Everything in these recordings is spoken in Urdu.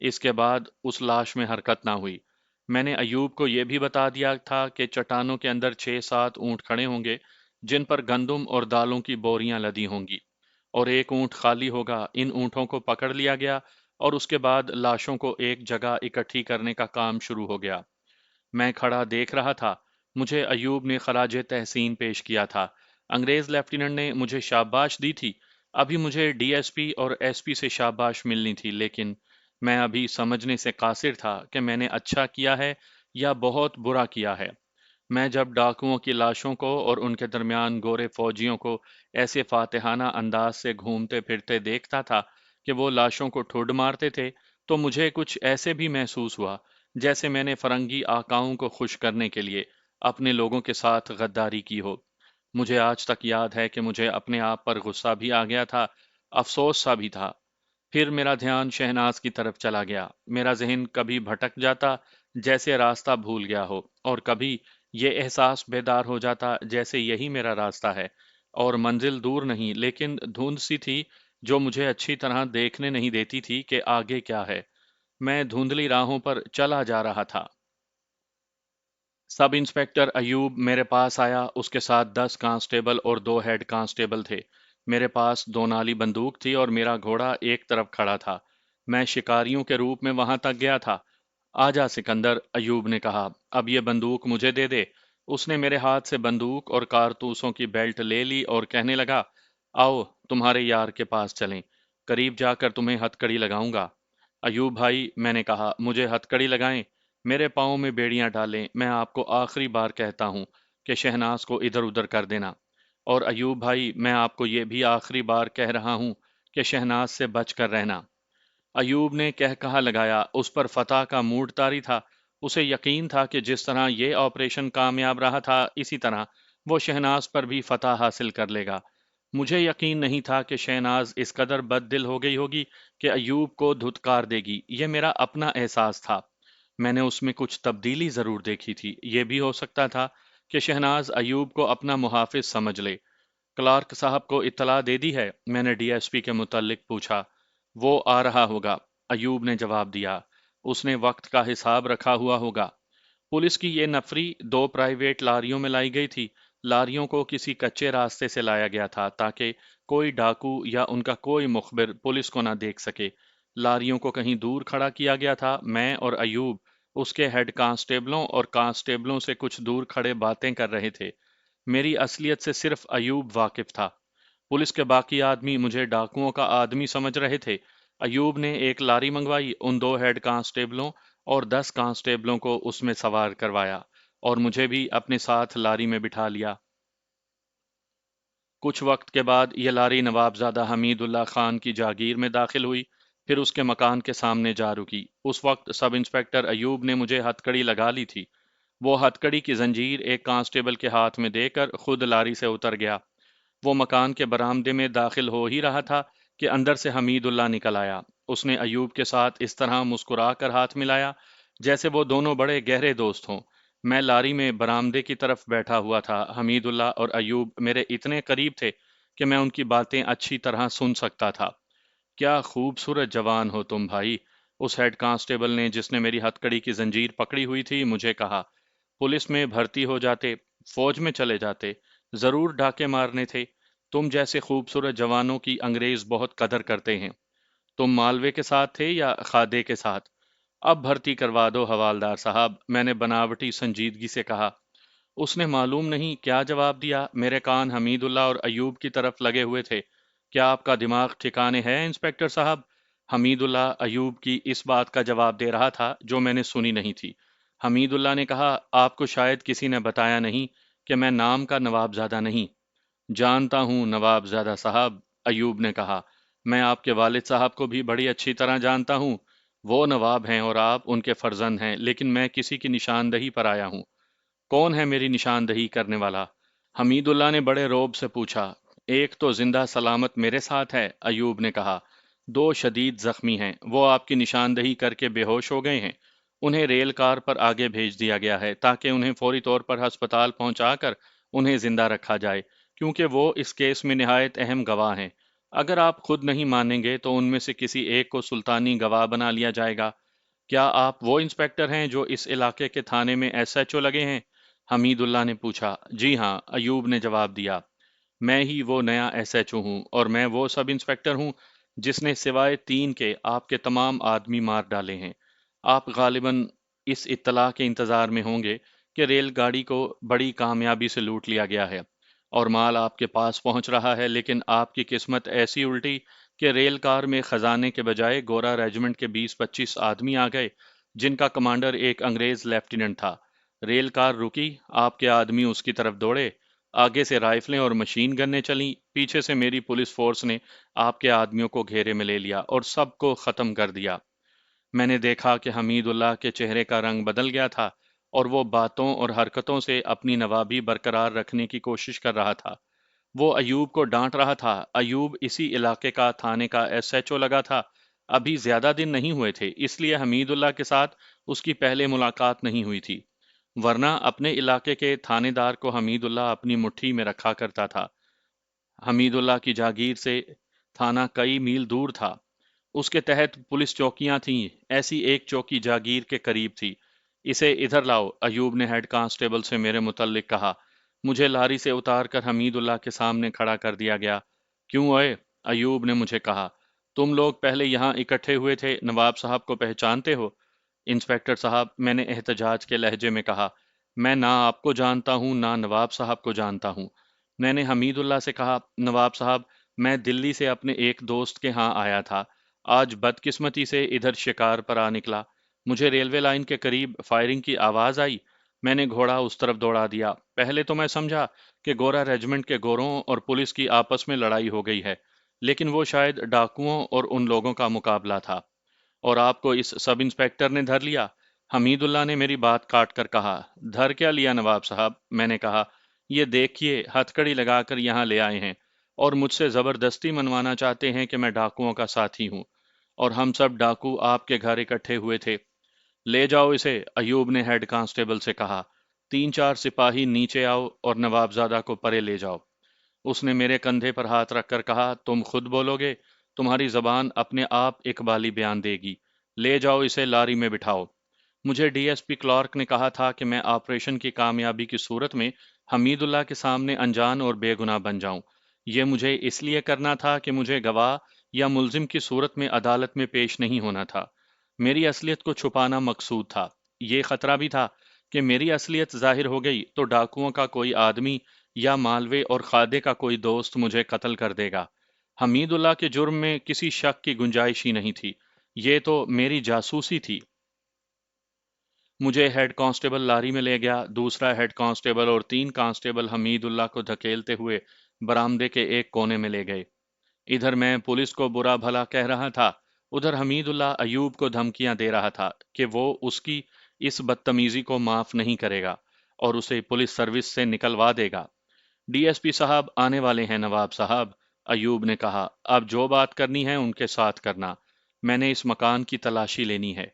اس کے بعد اس لاش میں حرکت نہ ہوئی۔ میں نے ایوب کو یہ بھی بتا دیا تھا کہ چٹانوں کے اندر 6-7 اونٹ کھڑے ہوں گے جن پر گندم اور دالوں کی بوریاں لدی ہوں گی، اور ایک اونٹ خالی ہوگا۔ ان اونٹوں کو پکڑ لیا گیا اور اس کے بعد لاشوں کو ایک جگہ اکٹھی کرنے کا کام شروع ہو گیا۔ میں کھڑا دیکھ رہا تھا۔ مجھے ایوب نے خراج تحسین پیش کیا تھا۔ انگریز لیفٹیننٹ نے مجھے شاباش دی تھی۔ ابھی مجھے ڈی ایس پی اور ایس پی سے شاباش ملنی تھی، لیکن میں ابھی سمجھنے سے قاصر تھا کہ میں نے اچھا کیا ہے یا بہت برا کیا ہے۔ میں جب ڈاکوؤں کی لاشوں کو اور ان کے درمیان گورے فوجیوں کو ایسے فاتحانہ انداز سے گھومتے پھرتے دیکھتا تھا کہ وہ لاشوں کو ٹھوڈ مارتے تھے، تو مجھے کچھ ایسے بھی محسوس ہوا جیسے میں نے فرنگی آقاؤں کو خوش کرنے کے لیے اپنے لوگوں کے ساتھ غداری کی ہو۔ مجھے آج تک یاد ہے کہ مجھے اپنے آپ پر غصہ بھی آ گیا تھا، افسوس سا بھی تھا۔ پھر میرا دھیان شہناز کی طرف چلا گیا۔ میرا ذہن کبھی بھٹک جاتا جیسے راستہ بھول گیا ہو، اور کبھی یہ احساس بیدار ہو جاتا جیسے یہی میرا راستہ ہے اور منزل دور نہیں لیکن دھند سی تھی جو مجھے اچھی طرح دیکھنے نہیں دیتی تھی کہ آگے کیا ہے۔ میں دھندلی راہوں پر چلا جا رہا تھا۔ سب انسپکٹر ایوب میرے پاس آیا۔ اس کے ساتھ 10 کانسٹیبل اور 2 ہیڈ کانسٹیبل تھے۔ میرے پاس 2 نالی بندوق تھی اور میرا گھوڑا ایک طرف کھڑا تھا۔ میں شکاریوں کے روپ میں وہاں تک گیا تھا۔ آجا سکندر، ایوب نے کہا، اب یہ بندوق مجھے دے دے۔ اس نے میرے ہاتھ سے بندوق اور کارتوسوں کی بیلٹ لے لی اور کہنے لگا، آؤ تمہارے یار کے پاس چلیں، قریب جا کر تمہیں ہتھ کڑی لگاؤں گا۔ ایوب بھائی، میں نے کہا، مجھے ہتھ کڑی لگائیں، میرے پاؤں میں بیڑیاں ڈالیں، میں آپ کو آخری بار کہتا ہوں کہ شہناز کو ادھر ادھر کر دینا۔ اور ایوب بھائی، میں آپ کو یہ بھی آخری بار کہہ رہا ہوں کہ شہناز سے بچ کر رہنا۔ ایوب نے کہا لگایا۔ اس پر فتح کا موڈ طاری تھا۔ اسے یقین تھا کہ جس طرح یہ آپریشن کامیاب رہا تھا اسی طرح وہ شہناز پر بھی فتح حاصل کر لے گا۔ مجھے یقین نہیں تھا کہ شہناز اس قدر بد دل ہو گئی ہوگی کہ ایوب کو دھتکار دے گی۔ یہ میرا اپنا احساس تھا۔ میں نے اس میں کچھ تبدیلی ضرور دیکھی تھی۔ یہ بھی ہو سکتا تھا کہ شہناز ایوب کو اپنا محافظ سمجھ لے۔ کلارک صاحب کو اطلاع دے دی ہے؟ میں نے ڈی ایس پی کے متعلق پوچھا۔ وہ آ رہا ہوگا، ایوب نے جواب دیا۔ اس نے وقت کا حساب رکھا ہوا ہوگا۔ پولیس کی یہ نفری 2 پرائیویٹ لاریوں میں لائی گئی تھی۔ لاریوں کو کسی کچے راستے سے لایا گیا تھا تاکہ کوئی ڈاکو یا ان کا کوئی مخبر پولیس کو نہ دیکھ سکے۔ لاریوں کو کہیں دور کھڑا کیا گیا تھا۔ میں اور ایوب اس کے ہیڈ کانسٹیبلوں اور کانسٹیبلوں سے کچھ دور کھڑے باتیں کر رہے تھے۔ میری اصلیت سے صرف ایوب واقف تھا۔ پولیس کے باقی آدمی مجھے ڈاکوؤں کا آدمی سمجھ رہے تھے۔ ایوب نے ایک لاری منگوائی، ان 2 ہیڈ کانسٹیبلوں اور 10 کانسٹیبلوں کو اس میں سوار کروایا اور مجھے بھی اپنے ساتھ لاری میں بٹھا لیا۔ کچھ وقت کے بعد یہ لاری نوابزادہ حمید اللہ خان کی جاگیر میں داخل ہوئی، پھر اس کے مکان کے سامنے جا رکی۔ اس وقت سب انسپکٹر ایوب نے مجھے ہتھ کڑی لگا لی تھی۔ وہ ہتھ کڑی کی زنجیر ایک کانسٹیبل کے ہاتھ میں دے کر خود لاری سے اتر گیا۔ وہ مکان کے برآمدے میں داخل ہو ہی رہا تھا کہ اندر سے حمید اللہ نکل آیا۔ اس نے ایوب کے ساتھ اس طرح مسکرا کر ہاتھ ملایا جیسے وہ دونوں بڑے گہرے دوست ہوں۔ میں لاری میں برآمدے کی طرف بیٹھا ہوا تھا۔ حمید اللہ اور ایوب میرے اتنے قریب تھے کہ میں ان کی باتیں اچھی طرح سن سکتا تھا۔ کیا خوبصورت جوان ہو تم بھائی، اس ہیڈ کانسٹیبل نے جس نے میری ہتھ کڑی کی زنجیر پکڑی ہوئی تھی مجھے کہا۔ پولیس میں بھرتی ہو جاتے، فوج میں چلے جاتے، ضرور ڈاکے مارنے تھے۔ تم جیسے خوبصورت جوانوں کی انگریز بہت قدر کرتے ہیں۔ تم مالوے کے ساتھ تھے یا خادے کے ساتھ؟ اب بھرتی کروا دو حوالدار صاحب، میں نے بناوٹی سنجیدگی سے کہا۔ اس نے معلوم نہیں کیا جواب دیا۔ میرے کان حمید اللہ اور ایوب کی طرف لگے ہوئے تھے۔ کیا آپ کا دماغ ٹھکانے ہے انسپکٹر صاحب؟ حمید اللہ ایوب کی اس بات کا جواب دے رہا تھا جو میں نے سنی نہیں تھی۔ حمید اللہ نے کہا، آپ کو شاید کسی نے بتایا نہیں کہ میں نام کا نوابزادہ نہیں۔ جانتا ہوں نواب زادہ صاحب، ایوب نے کہا، میں آپ کے والد صاحب کو بھی بڑی اچھی طرح جانتا ہوں۔ وہ نواب ہیں اور آپ ان کے فرزند ہیں، لیکن میں کسی کی نشاندہی پر آیا ہوں۔ کون ہے میری نشاندہی کرنے والا؟ حمید اللہ نے بڑے روب سے پوچھا۔ ایک تو زندہ سلامت میرے ساتھ ہے، ایوب نے کہا۔ 2 شدید زخمی ہیں، وہ آپ کی نشاندہی کر کے بے ہوش ہو گئے ہیں۔ انہیں ریل کار پر آگے بھیج دیا گیا ہے تاکہ انہیں فوری طور پر ہسپتال پہنچا کر انہیں زندہ رکھا جائے، کیونکہ وہ اس کیس میں نہایت اہم گواہ ہیں۔ اگر آپ خود نہیں مانیں گے تو ان میں سے کسی ایک کو سلطانی گواہ بنا لیا جائے گا۔ کیا آپ وہ انسپیکٹر ہیں جو اس علاقے کے تھانے میں ایس ایچ او لگے ہیں؟ حمید اللہ نے پوچھا۔ جی ہاں، ایوب نے جواب دیا۔ میں ہی وہ نیا ایس ایچ او ہوں، اور میں وہ سب انسپیکٹر ہوں جس نے سوائے 3 کے آپ کے تمام آدمی مار ڈالے ہیں۔ آپ غالباً اس اطلاع کے انتظار میں ہوں گے کہ ریل گاڑی کو بڑی کامیابی سے لوٹ لیا گیا ہے اور مال آپ کے پاس پہنچ رہا ہے، لیکن آپ کی قسمت ایسی الٹی کہ ریل کار میں خزانے کے بجائے گورا ریجمنٹ کے 20-25 آدمی آ گئے، جن کا کمانڈر ایک انگریز لیفٹیننٹ تھا۔ ریل کار رکی، آپ کے آدمی اس کی طرف دوڑے، آگے سے رائفلیں اور مشین گنیں چلیں، پیچھے سے میری پولیس فورس نے آپ کے آدمیوں کو گھیرے میں لے لیا اور سب کو ختم کر دیا۔ میں نے دیکھا کہ حمید اللہ کے چہرے کا رنگ بدل گیا تھا اور وہ باتوں اور حرکتوں سے اپنی نوابی برقرار رکھنے کی کوشش کر رہا تھا۔ وہ ایوب کو ڈانٹ رہا تھا۔ ایوب اسی علاقے کا تھانے کا ایس ایچ او لگا تھا۔ ابھی زیادہ دن نہیں ہوئے تھے، اس لیے حمید اللہ کے ساتھ اس کی پہلے ملاقات نہیں ہوئی تھی، ورنہ اپنے علاقے کے تھانے دار کو حمید اللہ اپنی مٹھی میں رکھا کرتا تھا۔ حمید اللہ کی جاگیر سے تھانہ کئی میل دور تھا۔ اس کے تحت پولیس چوکیاں تھیں، ایسی ایک چوکی جاگیر کے قریب تھی۔ اسے ادھر لاؤ، ایوب نے ہیڈ کانسٹیبل سے میرے متعلق کہا۔ مجھے لاری سے اتار کر حمید اللہ کے سامنے کھڑا کر دیا گیا۔ کیوں اے؟ ایوب نے مجھے کہا۔ تم لوگ پہلے یہاں اکٹھے ہوئے تھے، نواب صاحب کو پہچانتے ہو؟ انسپیکٹر صاحب، میں نے احتجاج کے لہجے میں کہا، میں نہ آپ کو جانتا ہوں نہ نواب صاحب کو جانتا ہوں۔ میں نے حمید اللہ سے کہا، نواب صاحب، میں دلی سے اپنے ایک دوست کے ہاں آیا تھا، آج بدقسمتی سے ادھر شکار پر آ نکلا۔ مجھے ریلوے لائن کے قریب فائرنگ کی آواز آئی، میں نے گھوڑا اس طرف دوڑا دیا۔ پہلے تو میں سمجھا کہ گورا ریجمنٹ کے گوروں اور پولیس کی آپس میں لڑائی ہو گئی ہے، لیکن وہ شاید ڈاکوؤں اور ان لوگوں کا مقابلہ تھا۔ اور آپ کو اس سب انسپیکٹر نے دھر لیا؟ حمید اللہ نے میری بات کاٹ کر کہا۔ دھر کیا لیا نواب صاحب؟ میں نے کہا، یہ دیکھیے، ہتھ کڑی لگا کر یہاں لے آئے ہیں اور مجھ سے زبردستی منوانا چاہتے ہیں کہ میں ڈاکوؤں کا ساتھی ہوں، اور ہم سب ڈاکو آپ کے گھر اکٹھے ہوئے تھے۔ لے جاؤ اسے، ایوب نے ہیڈ کانسٹیبل سے کہا۔ 3-4 سپاہی نیچے آؤ اور نوابزادہ کو پرے لے جاؤ۔ اس نے میرے کندھے پر ہاتھ رکھ کر کہا، تم خود بولو گے، تمہاری زبان اپنے آپ اقبالی بیان دے گی۔ لے جاؤ اسے، لاری میں بٹھاؤ۔ مجھے ڈی ایس پی کلارک نے کہا تھا کہ میں آپریشن کی کامیابی کی صورت میں حمید اللہ کے سامنے انجان اور بے گناہ بن جاؤں۔ یہ مجھے اس لیے کرنا تھا کہ مجھے گواہ یا ملزم کی صورت میں عدالت میں پیش نہیں ہونا تھا۔ میری اصلیت کو چھپانا مقصود تھا۔ یہ خطرہ بھی تھا کہ میری اصلیت ظاہر ہو گئی تو ڈاکوؤں کا کوئی آدمی یا مالوے اور خادے کا کوئی دوست مجھے قتل کر دے گا۔ حمید اللہ کے جرم میں کسی شک کی گنجائش ہی نہیں تھی، یہ تو میری جاسوسی تھی۔ مجھے ہیڈ کانسٹیبل لاری میں لے گیا، دوسرا ہیڈ کانسٹیبل اور 3 کانسٹیبل حمید اللہ کو دھکیلتے ہوئے برآمدے کے ایک کونے میں لے گئے۔ ادھر میں پولیس کو برا بھلا کہہ رہا تھا، ادھر حمید اللہ ایوب کو دھمکیاں دے رہا تھا کہ وہ اس کی اس بدتمیزی کو معاف نہیں کرے گا اور اسے پولیس سروس سے نکلوا دے گا۔ ڈی ایس پی صاحب آنے والے ہیں نواب صاحب، ایوب نے کہا۔ اب جو بات کرنی ہے ان کے ساتھ کرنا، میں نے اس مکان کی تلاشی لینی ہے۔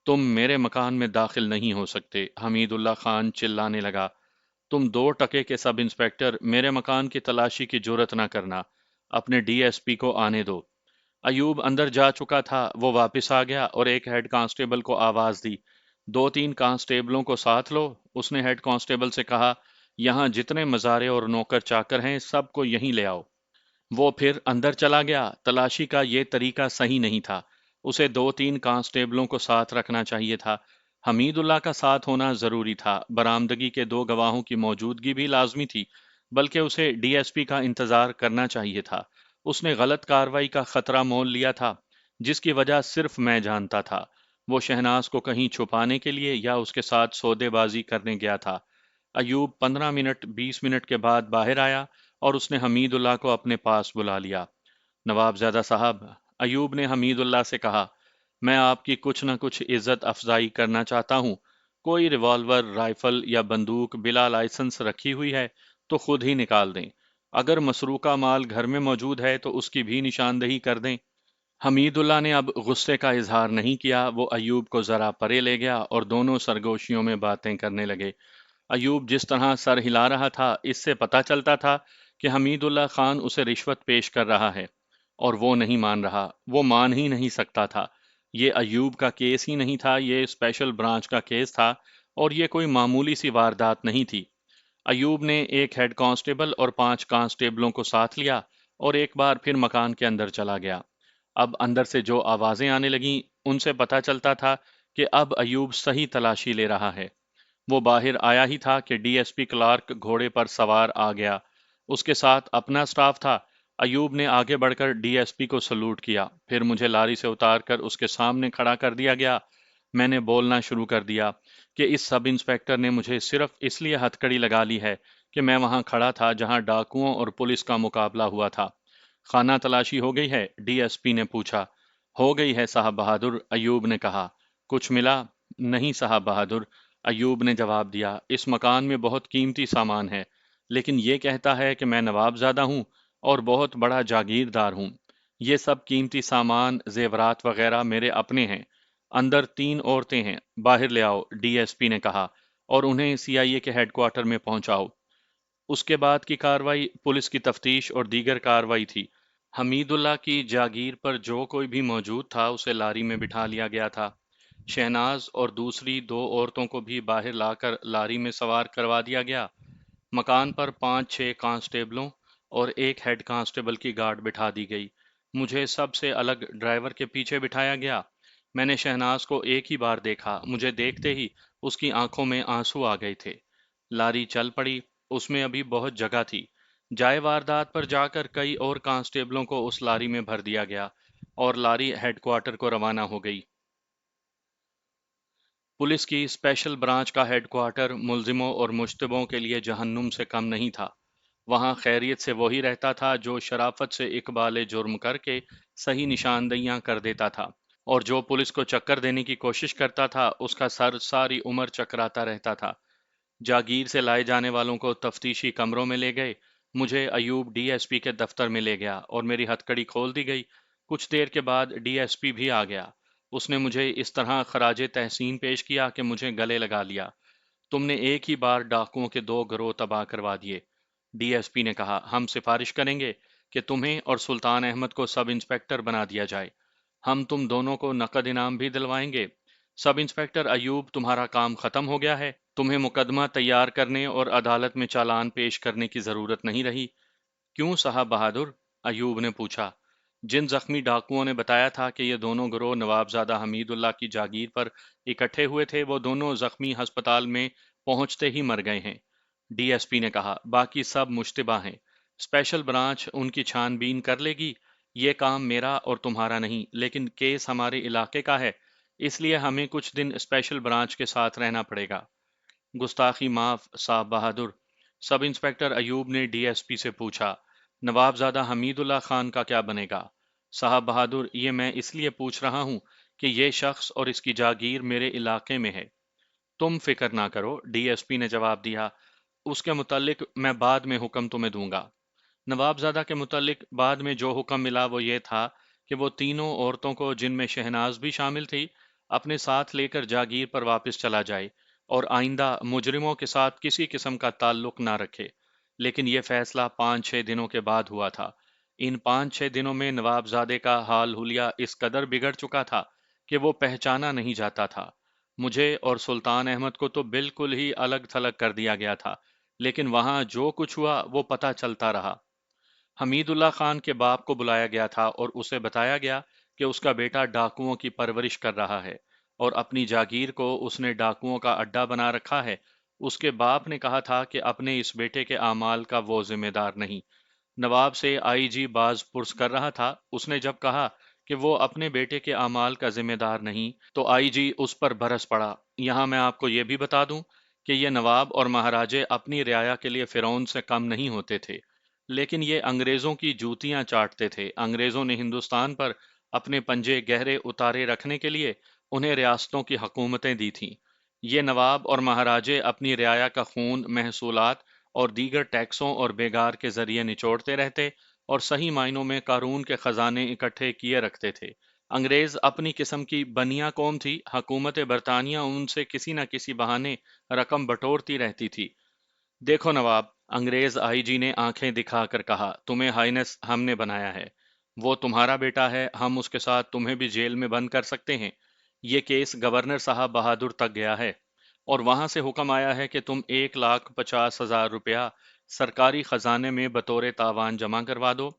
تم میرے مکان میں داخل نہیں ہو سکتے، حمید اللہ خان چلانے لگا۔ تم 2 ٹکے کے سب انسپیکٹر میرے مکان کی تلاشی کی جرت نہ کرنا، اپنے ڈی ایس پی کو آنے دو۔ ایوب اندر جا چکا تھا، وہ واپس آ گیا اور ایک ہیڈ کانسٹیبل کو آواز دی، 2-3 کانسٹیبلوں کو ساتھ لو۔ اس نے ہیڈ کانسٹیبل سے کہا، یہاں جتنے مزارے اور نوکر چاکر ہیں سب کو یہیں لے آؤ۔ وہ پھر اندر چلا گیا۔ تلاشی کا یہ طریقہ صحیح نہیں تھا، اسے 2-3 کانسٹیبلوں کو ساتھ رکھنا چاہیے تھا۔ حمید اللہ کا ساتھ ہونا ضروری تھا، برآمدگی کے 2 گواہوں کی موجودگی بھی لازمی تھی، بلکہ اسے ڈی ایس پی کا انتظار کرنا چاہیے تھا۔ اس نے غلط کارروائی کا خطرہ مول لیا تھا، جس کی وجہ صرف میں جانتا تھا۔ وہ شہناز کو کہیں چھپانے کے لیے یا اس کے ساتھ سودے بازی کرنے گیا تھا۔ ایوب 15-20 منٹ کے بعد باہر آیا اور اس نے حمید اللہ کو اپنے پاس بلا لیا۔ نواب زیادہ صاحب، ایوب نے حمید اللہ سے کہا، میں آپ کی کچھ نہ کچھ عزت افزائی کرنا چاہتا ہوں۔ کوئی ریوالور، رائفل یا بندوق بلا لائسنس رکھی ہوئی ہے تو خود ہی نکال دیں۔ اگر مسروقہ مال گھر میں موجود ہے تو اس کی بھی نشاندہی کر دیں۔ حمید اللہ نے اب غصے کا اظہار نہیں کیا، وہ ایوب کو ذرا پرے لے گیا اور دونوں سرگوشیوں میں باتیں کرنے لگے۔ ایوب جس طرح سر ہلا رہا تھا، اس سے پتہ چلتا تھا کہ حمید اللہ خان اسے رشوت پیش کر رہا ہے۔ اور وہ نہیں مان رہا، وہ مان ہی نہیں سکتا تھا۔ یہ ایوب کا کیس ہی نہیں تھا، یہ اسپیشل برانچ کا کیس تھا، اور یہ کوئی معمولی سی واردات نہیں تھی۔ ایوب نے ایک ہیڈ کانسٹیبل اور 5 کانسٹیبلوں کو ساتھ لیا اور ایک بار پھر مکان کے اندر چلا گیا۔ اب اندر سے جو آوازیں آنے لگیں ان سے پتہ چلتا تھا کہ اب ایوب صحیح تلاشی لے رہا ہے۔ وہ باہر آیا ہی تھا کہ ڈی ایس پی کلارک گھوڑے پر سوار آ گیا۔ اس کے ساتھ اپنا سٹاف تھا۔ ایوب نے آگے بڑھ کر ڈی ایس پی کو سلوٹ کیا، پھر مجھے لاری سے اتار کر اس کے سامنے کھڑا کر دیا گیا۔ میں نے بولنا شروع کر دیا کہ اس سب انسپیکٹر نے مجھے صرف اس لیے ہتھکڑی لگا لی ہے کہ میں وہاں کھڑا تھا جہاں ڈاکوؤں اور پولیس کا مقابلہ ہوا تھا۔ خانہ تلاشی ہو گئی ہے؟ ڈی ایس پی نے پوچھا۔ ہو گئی ہے صاحب بہادر، ایوب نے کہا۔ کچھ ملا؟ نہیں صاحب بہادر، ایوب نے جواب دیا۔ اس مکان میں بہت قیمتی سامان ہے، لیکن یہ کہتا ہے کہ میں نواب زادہ ہوں اور بہت بڑا جاگیردار ہوں۔ یہ سب قیمتی سامان، زیورات وغیرہ میرے اپنے ہیں۔ اندر 3 عورتیں ہیں، باہر لے آؤ، ڈی ایس پی نے کہا، اور انہیں سی آئی اے کے ہیڈ کوارٹر میں پہنچاؤ۔ اس کے بعد کی کارروائی پولیس کی تفتیش اور دیگر کارروائی تھی۔ حمید اللہ کی جاگیر پر جو کوئی بھی موجود تھا اسے لاری میں بٹھا لیا گیا تھا۔ شہناز اور دوسری 2 عورتوں کو بھی باہر لا کر لاری میں سوار کروا دیا گیا۔ مکان پر 5 6 کانسٹیبلوں اور ایک ہیڈ کانسٹیبل کی گارڈ بٹھا دی گئی۔ مجھے سب سے الگ ڈرائیور کے پیچھے بٹھایا گیا۔ میں نے شہناز کو ایک ہی بار دیکھا، مجھے دیکھتے ہی اس کی آنکھوں میں آنسو آ گئے تھے۔ لاری چل پڑی، اس میں ابھی بہت جگہ تھی۔ جائے واردات پر جا کر کئی اور کانسٹیبلوں کو اس لاری میں بھر دیا گیا اور لاری ہیڈ کوارٹر کو روانہ ہو گئی۔ پولیس کی اسپیشل برانچ کا ہیڈ کوارٹر ملزموں اور مشتبہوں کے لیے جہنم سے کم نہیں تھا۔ وہاں خیریت سے وہی رہتا تھا جو شرافت سے اقبال جرم کر کے صحیح نشاندہیاں کر دیتا تھا، اور جو پولیس کو چکر دینے کی کوشش کرتا تھا اس کا سر ساری عمر چکراتا رہتا تھا۔ جاگیر سے لائے جانے والوں کو تفتیشی کمروں میں لے گئے۔ مجھے ایوب ڈی ایس پی کے دفتر میں لے گیا اور میری ہتھکڑی کھول دی گئی۔ کچھ دیر کے بعد ڈی ایس پی بھی آ گیا۔ اس نے مجھے اس طرح خراج تحسین پیش کیا کہ مجھے گلے لگا لیا۔ تم نے ایک ہی بار ڈاکوؤں کے 2 گروہ تباہ کروا دیے، ڈی ایس پی نے کہا۔ ہم سفارش کریں گے کہ تمہیں اور سلطان احمد کو سب انسپیکٹر بنا دیا جائے۔ ہم تم دونوں کو نقد انعام بھی دلوائیں گے۔ سب انسپیکٹر ایوب، تمہارا کام ختم ہو گیا ہے۔ تمہیں مقدمہ تیار کرنے اور عدالت میں چالان پیش کرنے کی ضرورت نہیں رہی۔ کیوں صاحب بہادر؟ ایوب نے پوچھا۔ جن زخمی ڈاکوؤں نے بتایا تھا کہ یہ دونوں گروہ نوابزادہ حمید اللہ کی جاگیر پر اکٹھے ہوئے تھے، وہ دونوں زخمی ہسپتال میں پہنچتے ہی مر گئے ہیں، ڈی ایس پی نے کہا۔ باقی سب مشتبہ ہیں، اسپیشل برانچ ان کی چھان بین کر لے گی۔ یہ کام میرا اور تمہارا نہیں، لیکن کیس ہمارے علاقے کا ہے، اس لیے ہمیں کچھ دن اسپیشل برانچ کے ساتھ رہنا پڑے گا۔ گستاخی معاف صاحب بہادر، سب انسپیکٹر ایوب نے ڈی ایس پی سے پوچھا۔ نوابزادہ حمید اللہ خان کا کیا بنے گا؟ صاحب بہادر، یہ میں اس لیے پوچھ رہا ہوں کہ یہ شخص اور اس کی جاگیر میرے علاقے میں ہے۔ تم فکر نہ کرو، ڈی ایس پی نے جواب دیا، اس کے متعلق میں بعد میں حکم تمہیں دوں گا۔ نوابزادہ کے متعلق بعد میں جو حکم ملا وہ یہ تھا کہ وہ تینوں عورتوں کو، جن میں شہناز بھی شامل تھی، اپنے ساتھ لے کر جاگیر پر واپس چلا جائے اور آئندہ مجرموں کے ساتھ کسی قسم کا تعلق نہ رکھے۔ لیکن یہ فیصلہ 5 6 دنوں کے بعد ہوا تھا۔ ان 5 6 دنوں میں نوابزادے کا حال حلیہ اس قدر بگڑ چکا تھا کہ وہ پہچانا نہیں جاتا تھا۔ مجھے اور سلطان احمد کو تو بالکل ہی الگ تھلگ کر دیا گیا تھا، لیکن وہاں جو کچھ ہوا وہ پتہ چلتا رہا۔ حمید اللہ خان کے باپ کو بلایا گیا تھا اور اسے بتایا گیا کہ اس کا بیٹا ڈاکوؤں کی پرورش کر رہا ہے اور اپنی جاگیر کو اس نے ڈاکوؤں کا اڈا بنا رکھا ہے۔ اس کے باپ نے کہا تھا کہ اپنے اس بیٹے کے اعمال کا وہ ذمہ دار نہیں۔ نواب سے آئی جی باز پرس کر رہا تھا، اس نے جب کہا کہ وہ اپنے بیٹے کے اعمال کا ذمہ دار نہیں تو آئی جی اس پر برس پڑا۔ یہاں میں آپ کو یہ بھی بتا دوں کہ یہ نواب اور مہاراجے اپنی رعایا کے لیے فرعون سے کم نہیں ہوتے تھے، لیکن یہ انگریزوں کی جوتیاں چاٹتے تھے۔ انگریزوں نے ہندوستان پر اپنے پنجے گہرے اتارے رکھنے کے لیے انہیں ریاستوں کی حکومتیں دی تھیں۔ یہ نواب اور مہاراجے اپنی رعایا کا خون، محصولات اور دیگر ٹیکسوں اور بیگار کے ذریعے نچوڑتے رہتے اور صحیح معنوں میں قارون کے خزانے اکٹھے کیے رکھتے تھے۔ انگریز اپنی قسم کی بنیا قوم تھی، حکومت برطانیہ ان سے کسی نہ کسی بہانے رقم بٹورتی رہتی تھی۔ دیکھو نواب، انگریز آئی جی نے آنکھیں دکھا کر کہا، تمہیں ہائنس ہم نے بنایا ہے۔ وہ تمہارا بیٹا ہے، ہم اس کے ساتھ تمہیں بھی جیل میں بند کر سکتے ہیں۔ یہ کیس گورنر صاحب بہادر تک گیا ہے اور وہاں سے حکم آیا ہے کہ تم 1,50,000 روپیہ سرکاری خزانے میں بطور تاوان جمع کروا دو،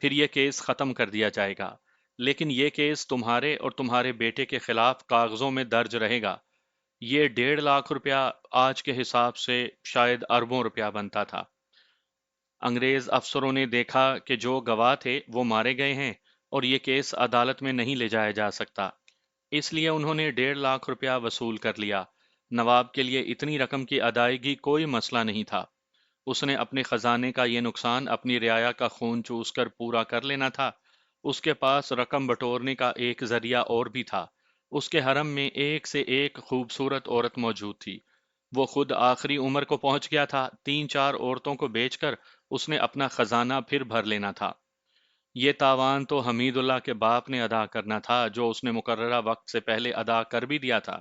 پھر یہ کیس ختم کر دیا جائے گا۔ لیکن یہ کیس تمہارے اور تمہارے بیٹے کے خلاف کاغذوں میں درج رہے گا۔ یہ 1,50,000 روپیہ آج کے حساب سے شاید اربوں روپیہ بنتا تھا۔ انگریز افسروں نے دیکھا کہ جو گواہ تھے وہ مارے گئے ہیں اور یہ کیس عدالت میں نہیں لے جایا جا سکتا، اس لیے انہوں نے 1,50,000 روپیہ وصول کر لیا۔ نواب کے لیے اتنی رقم کی ادائیگی کوئی مسئلہ نہیں تھا۔ اس نے اپنے خزانے کا یہ نقصان اپنی رعایا کا خون چوس کر پورا کر لینا تھا۔ اس کے پاس رقم بٹورنے کا ایک ذریعہ اور بھی تھا۔ اس کے حرم میں ایک سے ایک خوبصورت عورت موجود تھی۔ وہ خود آخری عمر کو پہنچ گیا تھا، 3-4 عورتوں کو بیچ کر اس نے اپنا خزانہ پھر بھر لینا تھا۔ یہ تاوان تو حمید اللہ کے باپ نے ادا کرنا تھا، جو اس نے مقررہ وقت سے پہلے ادا کر بھی دیا تھا،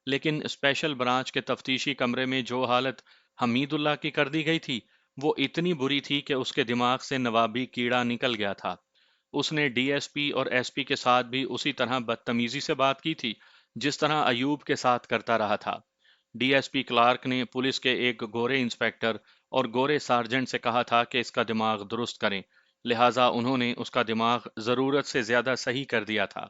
لیکن اسپیشل برانچ کے تفتیشی کمرے میں جو حالت حمید اللہ کی کر دی گئی تھی وہ اتنی بری تھی کہ اس کے دماغ سے نوابی کیڑا نکل گیا تھا۔ اس نے ڈی ایس پی اور ایس پی کے ساتھ بھی اسی طرح بدتمیزی سے بات کی تھی جس طرح ایوب کے ساتھ کرتا رہا تھا۔ ڈی ایس پی کلارک نے پولیس کے ایک گورے انسپیکٹر اور گورے سارجنٹ سے کہا تھا کہ اس کا دماغ درست کریں، لہٰذا انہوں نے اس کا دماغ ضرورت سے زیادہ صحیح کر دیا تھا۔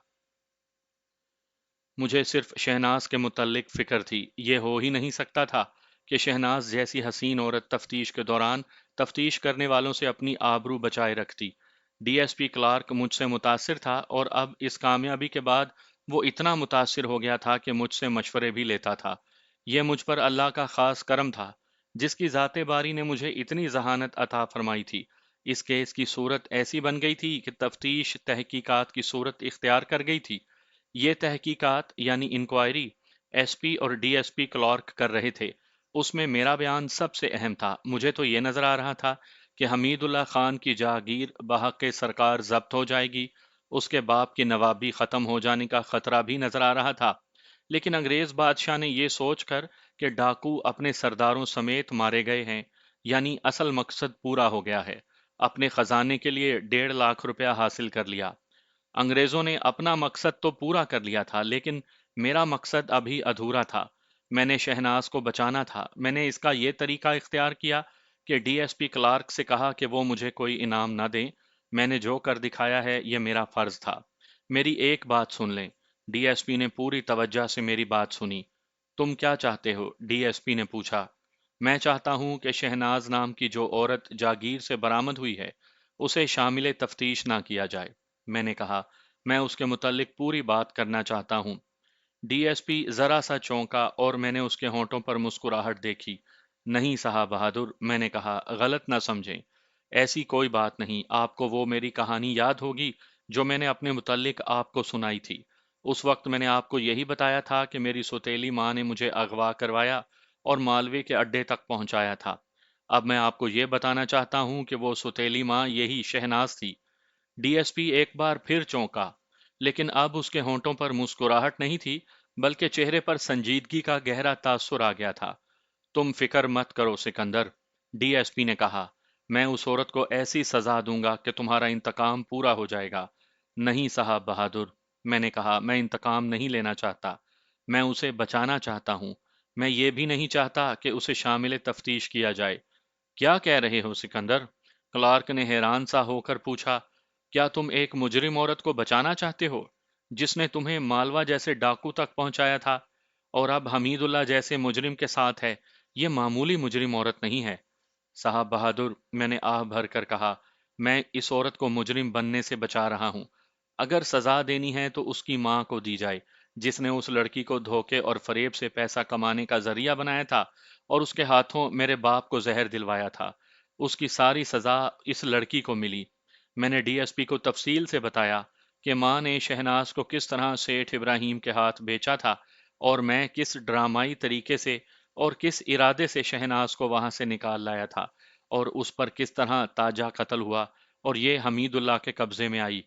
مجھے صرف شہناز کے متعلق فکر تھی۔ یہ ہو ہی نہیں سکتا تھا کہ شہناز جیسی حسین عورت تفتیش کے دوران تفتیش کرنے والوں سے اپنی آبرو بچائے رکھتی۔ ڈی ایس پی کلارک مجھ سے متاثر تھا اور اب اس کامیابی کے بعد وہ اتنا متاثر ہو گیا تھا کہ مجھ سے مشورے بھی لیتا تھا۔ یہ مجھ پر اللہ کا خاص کرم تھا، جس کی ذات باری نے مجھے اتنی ذہانت عطا فرمائی تھی۔ اس کیس کی صورت ایسی بن گئی تھی کہ تفتیش تحقیقات کی صورت اختیار کر گئی تھی۔ یہ تحقیقات یعنی انکوائری ایس پی اور ڈی ایس پی کلارک کر رہے تھے۔ اس میں میرا بیان سب سے اہم تھا۔ مجھے تو یہ نظر آ رہا تھا کہ حمید اللہ خان کی جاگیر بحق سرکار ضبط ہو جائے گی، اس کے باپ کی نوابی ختم ہو جانے کا خطرہ بھی نظر آ رہا تھا، لیکن انگریز بادشاہ نے یہ سوچ کر کہ ڈاکو اپنے سرداروں سمیت مارے گئے ہیں، یعنی اصل مقصد پورا ہو گیا ہے، اپنے خزانے کے لیے 1,50,000 روپیہ حاصل کر لیا۔ انگریزوں نے اپنا مقصد تو پورا کر لیا تھا، لیکن میرا مقصد ابھی ادھورا تھا۔ میں نے شہناز کو بچانا تھا۔ میں نے اس کا یہ طریقہ اختیار کیا کہ ڈی ایس پی کلارک سے کہا کہ وہ مجھے کوئی انعام نہ دیں۔ میں نے جو کر دکھایا ہے یہ میرا فرض تھا۔ میری ایک بات سن لیں۔ ڈی ایس پی نے پوری توجہ سے میری بات سنی۔ تم کیا چاہتے ہو؟ ڈی ایس پی نے پوچھا۔ میں چاہتا ہوں کہ شہناز نام کی جو عورت جاگیر سے برآمد ہوئی ہے اسے شامل تفتیش نہ کیا جائے۔ میں نے کہا، میں اس کے متعلق پوری بات کرنا چاہتا ہوں۔ ڈی ایس پی ذرا سا چونکا اور میں نے اس کے ہونٹوں پر مسکراہٹ دیکھی۔ نہیں صاحب بہادر، میں نے کہا، غلط نہ سمجھیں، ایسی کوئی بات نہیں۔ آپ کو وہ میری کہانی یاد ہوگی جو میں نے اپنے متعلق آپ کو سنائی تھی۔ اس وقت میں نے آپ کو یہی بتایا تھا کہ میری سوتیلی ماں نے مجھے اغوا کروایا اور مالوے کے اڈے تک پہنچایا تھا۔ اب میں آپ کو یہ بتانا چاہتا ہوں کہ وہ سوتیلی ماں یہی شہناز تھی۔ ڈی ایس پی ایک بار پھر چونکا، لیکن اب اس کے ہونٹوں پر مسکراہٹ نہیں تھی بلکہ چہرے پر سنجیدگی کا گہرا تاثر آ گیا تھا۔ تم فکر مت کرو سکندر، ڈی ایس پی نے کہا، میں اس عورت کو ایسی سزا دوں گا کہ تمہارا انتقام پورا ہو جائے گا۔ نہیں صاحب بہادر، میں نے کہا، میں انتقام نہیں لینا چاہتا، میں اسے بچانا چاہتا ہوں۔ میں یہ بھی نہیں چاہتا کہ اسے شامل تفتیش کیا جائے۔ کیا کہہ رہے ہو سکندر؟ کلارک نے حیران سا ہو کر پوچھا۔ کیا تم ایک مجرم عورت کو بچانا چاہتے ہو جس نے تمہیں مالوا جیسے ڈاکو تک پہنچایا تھا اور اب حمید اللہ جیسے مجرم کے ساتھ ہے؟ یہ معمولی مجرم عورت نہیں ہے۔ صاحب بہادر، میں نے آہ بھر کر کہا، میں اس عورت کو مجرم بننے سے بچا رہا ہوں۔ اگر سزا دینی ہے تو اس کی ماں کو دی جائے، جس نے اس لڑکی کو دھوکے اور فریب سے پیسہ کمانے کا ذریعہ بنایا تھا اور اس کے ہاتھوں میرے باپ کو زہر دلوایا تھا۔ اس کی ساری سزا اس لڑکی کو ملی۔ میں نے ڈی ایس پی کو تفصیل سے بتایا کہ ماں نے شہناز کو کس طرح سیٹھ ابراہیم کے ہاتھ بیچا تھا اور میں کس ڈرامائی طریقے سے اور کس ارادے سے شہناز کو وہاں سے نکال لایا تھا اور اس پر کس طرح تاجہ قتل ہوا اور یہ حمید اللہ کے قبضے میں آئی۔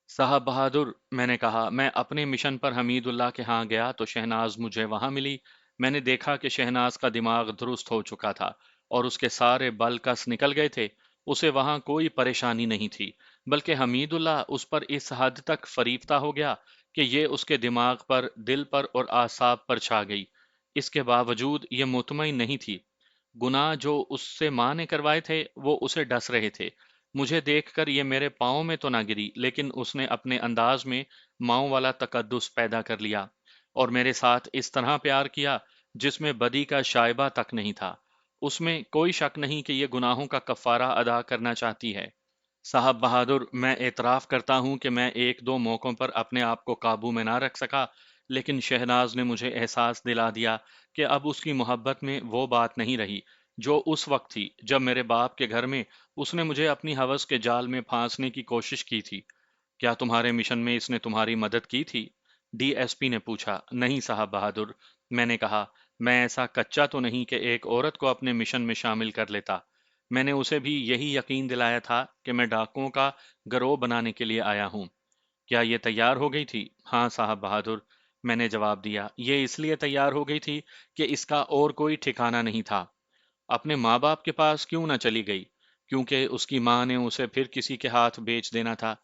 صاحب بہادر، میں نے کہا، میں اپنے مشن پر حمید اللہ کے ہاں گیا تو شہناز مجھے وہاں ملی۔ میں نے دیکھا کہ شہناز کا دماغ درست ہو چکا تھا اور اس کے سارے بل کس نکل گئے تھے۔ اسے وہاں کوئی پریشانی نہیں تھی۔ بلکہ حمید اللہ اس پر اس حد تک فریفتہ ہو گیا کہ یہ اس کے دماغ پر، دل پر اور اعصاب پر چھا گئی۔ اس کے باوجود یہ مطمئن نہیں تھی۔ گناہ جو اس سے ماں نے کروائے تھے وہ اسے ڈس رہے تھے۔ مجھے دیکھ کر یہ میرے پاؤں میں تو نہ گری، لیکن اس نے اپنے انداز میں ماؤں والا تقدس پیدا کر لیا اور میرے ساتھ اس طرح پیار کیا جس میں بدی کا شائبہ تک نہیں تھا۔ اس میں کوئی شک نہیں کہ یہ گناہوں کا کفارہ ادا کرنا چاہتی ہے۔ صاحب بہادر، میں اعتراف کرتا ہوں کہ میں ایک دو موقعوں پر اپنے آپ کو قابو میں نہ رکھ سکا، لیکن شہناز نے مجھے احساس دلا دیا کہ اب اس کی محبت میں وہ بات نہیں رہی جو اس وقت تھی جب میرے باپ کے گھر میں اس نے مجھے اپنی ہوس کے جال میں پھانسنے کی کوشش کی تھی۔ کیا تمہارے مشن میں اس نے تمہاری مدد کی تھی؟ ڈی ایس پی نے پوچھا۔ نہیں صاحب بہادر، میں نے کہا، میں ایسا کچا تو نہیں کہ ایک عورت کو اپنے مشن میں شامل کر لیتا۔ میں نے اسے بھی یہی یقین دلایا تھا کہ میں ڈاکوؤں کا گروہ بنانے کے لیے آیا ہوں۔ کیا یہ تیار ہو گئی تھی؟ ہاں صاحب بہادر، میں نے جواب دیا۔ یہ اس لیے تیار ہو گئی تھی کہ اس کا اور کوئی ٹھکانہ نہیں تھا۔ اپنے ماں باپ کے پاس کیوں نہ چلی گئی؟ کیونکہ اس کی ماں نے اسے پھر کسی کے ہاتھ بیچ دینا تھا،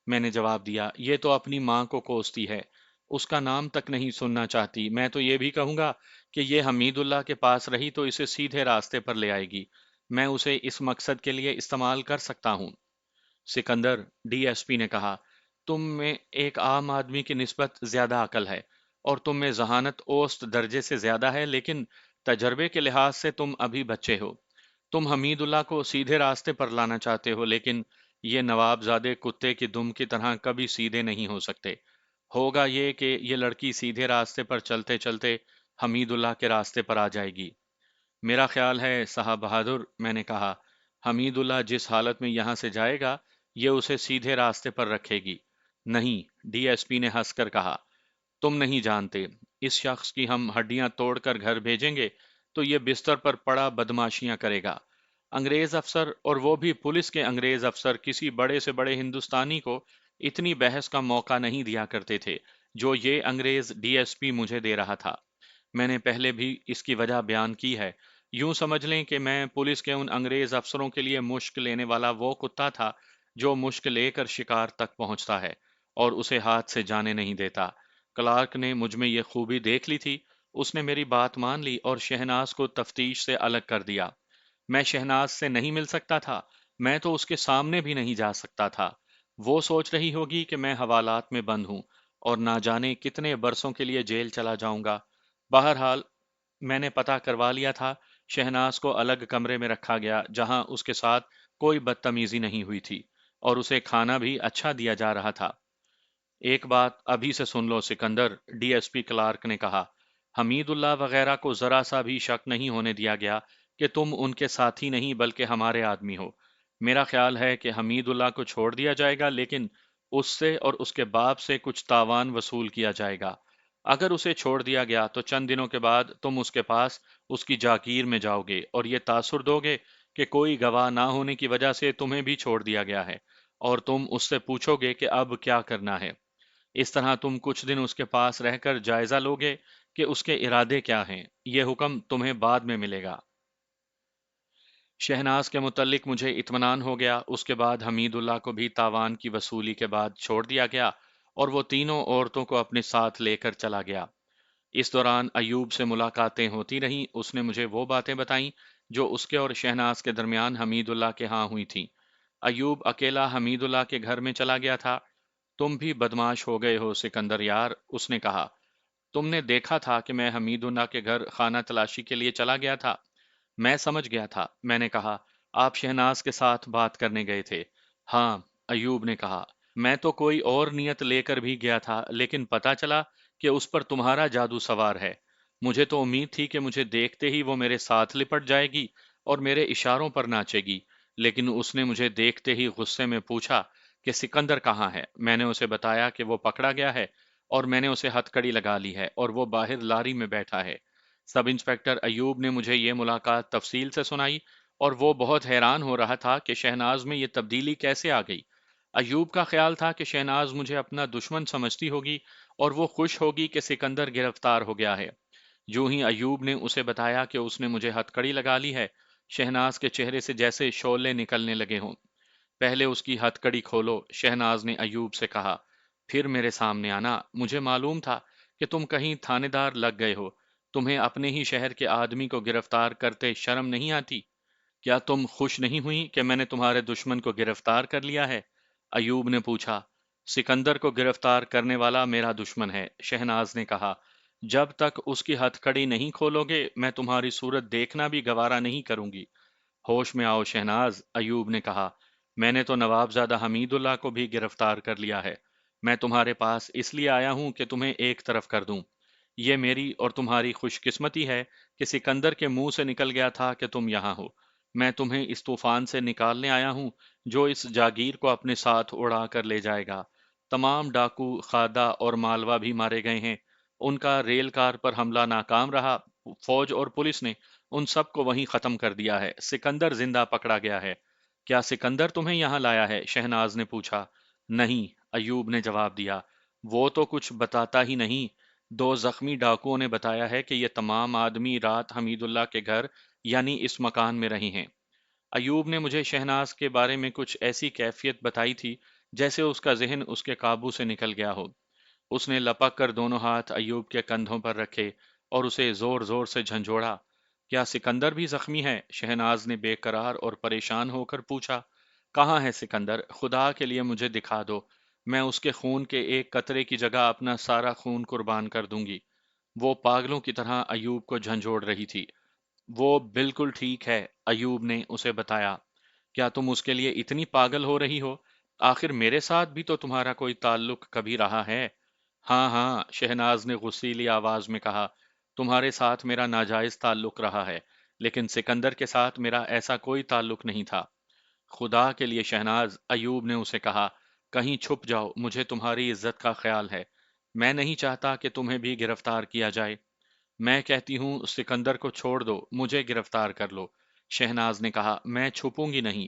میں نے جواب دیا۔ یہ تو اپنی ماں کو کوستی ہے، اس کا نام تک نہیں سننا چاہتی۔ میں تو یہ بھی کہوں گا کہ یہ حمید اللہ کے پاس رہی تو اسے سیدھے راستے پر لے آئے گی۔ میں اسے اس مقصد کے لیے استعمال کر سکتا ہوں۔ سکندر، ڈی ایس پی نے کہا، تم میں ایک عام آدمی کی نسبت زیادہ عقل ہے اور تم میں ذہانت اوسط درجے سے زیادہ ہے، لیکن تجربے کے لحاظ سے تم ابھی بچے ہو۔ تم حمید اللہ کو سیدھے راستے پر لانا چاہتے ہو، لیکن یہ نواب زادے کتے کی دم کی طرح کبھی سیدھے نہیں ہو سکتے۔ ہوگا یہ کہ یہ لڑکی سیدھے راستے پر چلتے چلتے حمید اللہ کے راستے پر آ جائے گی۔ میرا خیال ہے صاحب بہادر، میں نے کہا، حمید اللہ جس حالت میں یہاں سے جائے گا یہ اسے سیدھے راستے پر رکھے گی۔ نہیں، ڈی ایس پی نے ہنس کر کہا، تم نہیں جانتے، اس شخص کی ہم ہڈیاں توڑ کر گھر بھیجیں گے تو یہ بستر پر پڑا بدماشیاں کرے گا۔ انگریز افسر، اور وہ بھی پولیس کے انگریز افسر، کسی بڑے سے بڑے ہندوستانی کو اتنی بحث کا موقع نہیں دیا کرتے تھے جو یہ انگریز ڈی ایس پی مجھے دے رہا تھا۔ میں نے پہلے بھی اس کی وجہ بیان کی ہے۔ یوں سمجھ لیں کہ میں پولیس کے ان انگریز افسروں کے لیے مشک لینے والا وہ کتا تھا جو مشک لے کر شکار تک پہنچتا ہے اور اسے ہاتھ سے جانے نہیں دیتا۔ کلارک نے مجھ میں یہ خوبی دیکھ لی تھی۔ اس نے میری بات مان لی اور شہناز کو تفتیش سے الگ کر دیا۔ میں شہناز سے نہیں مل سکتا تھا، میں تو اس کے سامنے بھی نہیں جا سکتا تھا۔ وہ سوچ رہی ہوگی کہ میں حوالات میں بند ہوں اور نہ جانے کتنے برسوں کے لیے جیل چلا جاؤں گا۔ بہرحال میں نے پتہ کروا لیا تھا، شہناز کو الگ کمرے میں رکھا گیا جہاں اس کے ساتھ کوئی بدتمیزی نہیں ہوئی تھی اور اسے کھانا بھی اچھا دیا جا رہا تھا۔ ایک بات ابھی سے سن لو Sikandar, D S P clerk نے کہا، حمید اللہ وغیرہ کو ذرا سا بھی شک نہیں ہونے دیا گیا کہ تم ان کے ساتھی نہیں بلکہ ہمارے آدمی ہو۔ میرا خیال ہے کہ حمید اللہ کو چھوڑ دیا جائے گا، لیکن اس سے اور اس کے باپ سے کچھ تاوان وصول کیا جائے گا۔ اگر اسے چھوڑ دیا گیا تو چند دنوں کے بعد تم اس کے پاس اس کی جاگیر میں جاؤ گے اور یہ تاثر دو گے کہ کوئی گواہ نہ ہونے کی وجہ سے تمہیں بھی چھوڑ دیا گیا ہے، اور تم اس سے پوچھو گے کہ اب کیا کرنا ہے۔ اس طرح تم کچھ دن اس کے پاس رہ کر جائزہ لوگے کہ اس کے ارادے کیا ہیں۔ یہ حکم تمہیں بعد میں ملے گا۔ شہناز کے متعلق مجھے اطمینان ہو گیا۔ اس کے بعد حمید اللہ کو بھی تاوان کی وصولی کے بعد چھوڑ دیا گیا اور وہ تینوں عورتوں کو اپنے ساتھ لے کر چلا گیا۔ اس دوران ایوب سے ملاقاتیں ہوتی رہیں۔ اس نے مجھے وہ باتیں بتائیں جو اس کے اور شہناز کے درمیان حمید اللہ کے ہاں ہوئی تھیں۔ ایوب اکیلا حمید اللہ کے گھر میں چلا گیا تھا۔ تم بھی بدماش ہو گئے ہو سکندر یار، اس نے کہا۔ تم نے دیکھا تھا کہ میں حمید اللہ کے گھر خانہ تلاشی کے لیے چلا گیا تھا۔ میں سمجھ گیا تھا، میں نے کہا۔ آپ شہناز کے ساتھ بات کرنے گئے تھے؟ ہاں، ایوب نے کہا۔ میں تو کوئی اور نیت لے کر بھی گیا تھا، لیکن پتا چلا کہ اس پر تمہارا جادو سوار ہے۔ مجھے تو امید تھی کہ مجھے دیکھتے ہی وہ میرے ساتھ لپٹ جائے گی اور میرے اشاروں پر ناچے گی، لیکن اس نے مجھے دیکھتے ہی غصے میں پوچھا کہ سکندر کہاں ہے؟ میں نے اسے بتایا کہ وہ پکڑا گیا ہے اور میں نے اسے ہتھ کڑی لگا لی ہے اور وہ باہر لاری میں بیٹھا ہے۔ سب انسپکٹر ایوب نے مجھے یہ ملاقات تفصیل سے سنائی اور وہ بہت حیران ہو رہا تھا کہ شہناز میں یہ تبدیلی کیسے آ گئی۔ ایوب کا خیال تھا کہ شہناز مجھے اپنا دشمن سمجھتی ہوگی اور وہ خوش ہوگی کہ سکندر گرفتار ہو گیا ہے۔ جو ہی ایوب نے اسے بتایا کہ اس نے مجھے ہتھ کڑی لگا لی ہے، شہناز کے چہرے سے جیسے شعلے نکلنے لگے ہوں۔ پہلے اس کی ہتھ کڑی کھولو، شہناز نے ایوب سے کہا، پھر میرے سامنے آنا۔ مجھے معلوم تھا کہ تم کہیں تھانے دار لگ گئے ہو۔ تمہیں اپنے ہی شہر کے آدمی کو گرفتار کرتے شرم نہیں آتی؟ کیا تم خوش نہیں ہوئی کہ میں نے تمہارے دشمن کو گرفتار کر لیا ہے؟ ایوب نے پوچھا۔ سکندر کو گرفتار کرنے والا میرا دشمن ہے، شہناز نے کہا۔ جب تک اس کی ہتھ کڑی نہیں کھولو گے میں تمہاری صورت دیکھنا بھی گوارا نہیں کروں گی۔ ہوش میں آؤ شہناز، ایوب نے کہا، میں نے تو نواب زادہ حمید اللہ کو بھی گرفتار کر لیا ہے۔ میں تمہارے پاس اس لیے آیا ہوں کہ تمہیں ایک طرف کر دوں۔ یہ میری اور تمہاری خوش قسمتی ہے کہ سکندر کے منہ سے نکل گیا تھا کہ تم یہاں ہو۔ میں تمہیں اس طوفان سے نکالنے آیا ہوں جو اس جاگیر کو اپنے ساتھ اڑا کر لے جائے گا۔ تمام ڈاکو، خادہ اور مالوا بھی مارے گئے ہیں۔ ان کا ریل کار پر حملہ ناکام رہا۔ فوج اور پولیس نے ان سب کو وہیں ختم کر دیا ہے۔ سکندر زندہ پکڑا گیا ہے۔ کیا سکندر تمہیں یہاں لایا ہے؟ شہناز نے پوچھا۔ نہیں، ایوب نے جواب دیا، وہ تو کچھ بتاتا ہی نہیں۔ دو زخمی ڈاکوؤں نے بتایا ہے کہ یہ تمام آدمی رات حمید اللہ کے گھر یعنی اس مکان میں رہے ہیں۔ ایوب نے مجھے شہناز کے بارے میں کچھ ایسی کیفیت بتائی تھی جیسے اس کا ذہن اس کے قابو سے نکل گیا ہو۔ اس نے لپک کر دونوں ہاتھ ایوب کے کندھوں پر رکھے اور اسے زور زور سے جھنجھوڑا۔ کیا سکندر بھی زخمی ہے؟ شہناز نے بے قرار اور پریشان ہو کر پوچھا۔ کہاں ہے سکندر؟ خدا کے لیے مجھے دکھا دو، میں اس کے خون کے ایک قطرے کی جگہ اپنا سارا خون قربان کر دوں گی۔ وہ پاگلوں کی طرح ایوب کو جھنجھوڑ رہی تھی۔ وہ بالکل ٹھیک ہے، ایوب نے اسے بتایا۔ کیا تم اس کے لیے اتنی پاگل ہو رہی ہو؟ آخر میرے ساتھ بھی تو تمہارا کوئی تعلق کبھی رہا ہے۔ ہاں ہاں، شہناز نے غصیلی آواز میں کہا، تمہارے ساتھ میرا ناجائز تعلق رہا ہے، لیکن سکندر کے ساتھ میرا ایسا کوئی تعلق نہیں تھا۔ خدا کے لیے شہناز، ایوب نے اسے کہا، کہیں چھپ جاؤ، مجھے تمہاری عزت کا خیال ہے۔ میں نہیں چاہتا کہ تمہیں بھی گرفتار کیا جائے۔ میں کہتی ہوں سکندر کو چھوڑ دو، مجھے گرفتار کر لو، شہناز نے کہا، میں چھپوں گی نہیں۔